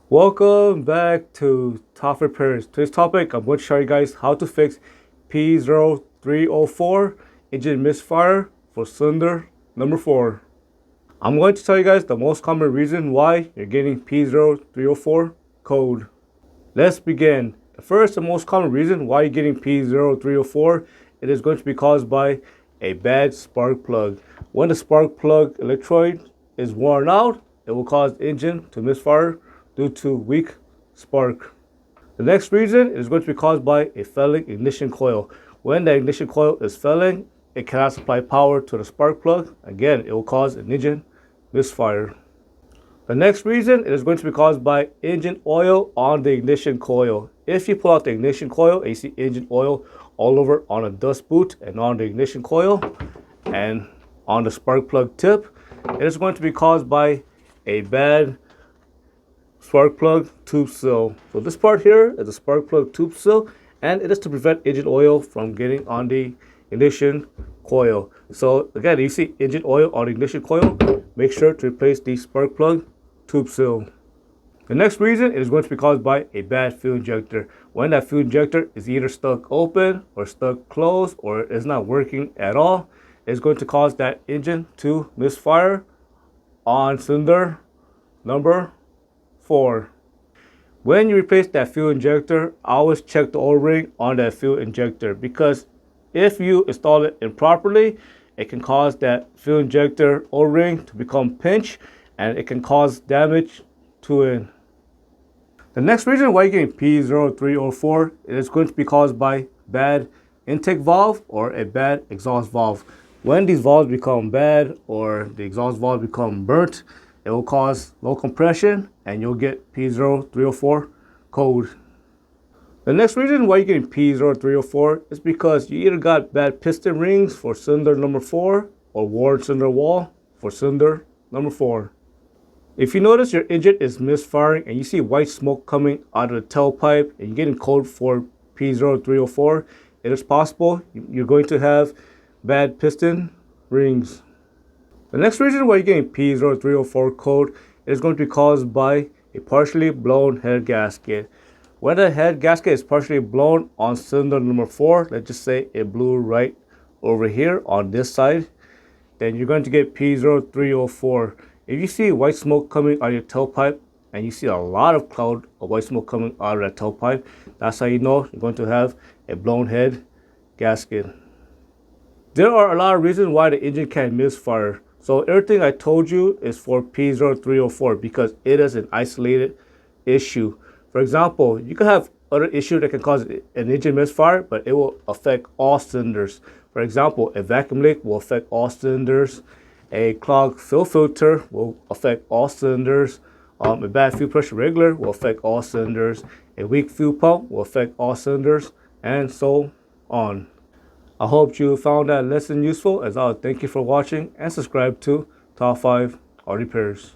Welcome back to Top Repairs. Today's topic, I'm going to show you guys how to fix P0304 engine misfire for cylinder number 4. I'm going to tell you guys the most common reason why you're getting P0304 code. Let's begin. The first and most common reason why you're getting P0304, it is going to be caused by a bad spark plug. When the spark plug electrode is worn out, it will cause the engine to misfire due to weak spark. The next reason is going to be caused by a failing ignition coil. When the ignition coil is failing, it cannot supply power to the spark plug. Again, it will cause an engine misfire. The next reason is going to be caused by engine oil on the ignition coil. If you pull out the ignition coil and you see engine oil all over on a dust boot and on the ignition coil and on the spark plug tip, it is going to be caused by a bad spark plug tube seal. So this part here is a spark plug tube seal, and it is to prevent engine oil from getting on the ignition coil. So again, you see engine oil on the ignition coil, make sure to replace the spark plug tube seal. The next reason is going to be caused by a bad fuel injector. When that fuel injector is either stuck open or stuck closed or is not working at all, it's going to cause that engine to misfire on cylinder number 4. When you replace that fuel injector, always check the O-ring on that fuel injector, because if you install it improperly, it can cause that fuel injector O-ring to become pinched and it can cause damage to it. The next reason why you're getting P0304 is going to be caused by bad intake valve or a bad exhaust valve. When these valves become bad or the exhaust valve become burnt, it will cause low compression and you'll get P0304 code. The next reason why you're getting P0304 is because you either got bad piston rings for cylinder number 4 or worn cylinder wall for cylinder number 4. If you notice your engine is misfiring and you see white smoke coming out of the tailpipe and you're getting code for P0304, it is possible you're going to have bad piston rings. The next reason why you're getting P0304 code is going to be caused by a partially blown head gasket. When the head gasket is partially blown on cylinder number 4, let's just say it blew right over here on this side, then you're going to get P0304. If you see white smoke coming out of your tailpipe and you see a lot of cloud of white smoke coming out of that tailpipe, that's how you know you're going to have a blown head gasket. There are a lot of reasons why the engine can misfire. So everything I told you is for P0304 because it is an isolated issue. For example, you can have other issues that can cause an engine misfire, but it will affect all cylinders. For example, a vacuum leak will affect all cylinders. A clogged fuel filter will affect all cylinders. A bad fuel pressure regulator will affect all cylinders. A weak fuel pump will affect all cylinders, and so on. I hope you found that lesson useful. As always, thank you for watching and subscribe to Top 5 Auto Repairs.